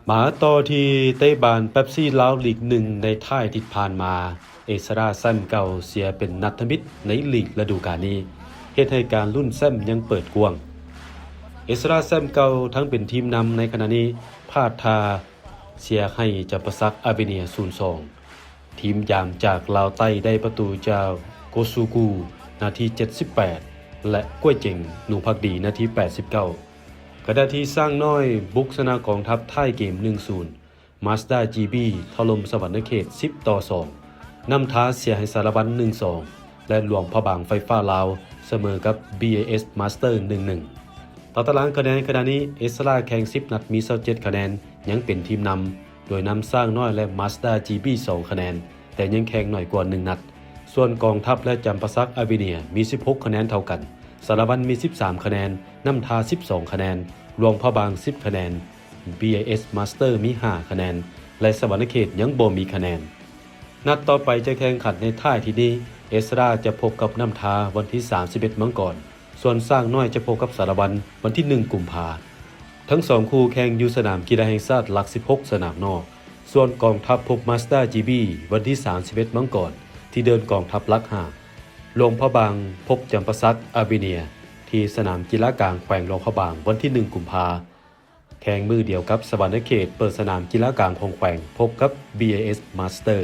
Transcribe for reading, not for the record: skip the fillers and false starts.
มาต่อที่เตะบานเป๊ปซี่ลาวลีกหนึ่งในท้ายที่ผ่านมาเอสราแซมเก่าเสียเป็นนัดมิตรในลีกฤดูกาลนี้เหตุให้การลุ้นแซมยังเปิดกว้างเอสราแซมเก่าทั้งเป็นทีมนำในขณะนี้พลาดทาเสียให้จับประซักอาเบเนีย 0-2 ทีมยามจากลาวใต้ได้ประตูจากโกซูกูนาที 78 และก้วยเจ๋งหนูพักดีนาที 89 ขณะที่สร้างน้อยบุกชนะกองทัพท้ายเกม 1-0 มาสด้าจีบีถล่มสวรรค์เขต 10-2 นำท้าเสียให้สารบัญ 1-2 และหลวงพระบางไฟฟ้าลาวเสมอกับ BAS Master 1-1 ต่อตารางคะแนนขณะนี้เอสราแข่ง10นัดมี27คะแนนยังเป็นทีมนำโดยนำสร้างน้อยและมาสด้าจีบี2คะแนนแต่ยังแข่งหน่อยกว่า1นัดส่วนกองทัพและจำปาสักอาเวเนียมี16คะแนนเท่ากันสารวัตรมี13คะแนนนำทา12คะแนนรวงพระบาง10คะแนน BAS Master มี5คะแนนและสวรรค์เขตยังบ่มีคะแนนนัดต่อไปจะแข่งขันในท้ายที่นี้เอสราจะพบกับน้ำทาวันที่31มังกรส่วนสร้างน้อยจะพบกับสารวัตรวันที่1กุมภาทั้ง2คู่แข่งอยู่สนามกีฬาแห่งชาติหลัก16สนามนอกส่วนกองทัพพบมาสด้าจีบีวันที่31มังกรที่เดินกองทัพหลัก5หลวงพระบางพบจำปาสักอาเบเนียที่สนามกีฬากลางแขวงหลวงพระบางวันที่1กุมภาแข่งมือเดียวกับสวรรค์เขตเปิดสนามกีฬากลางของแขวงพบกับ BAS Master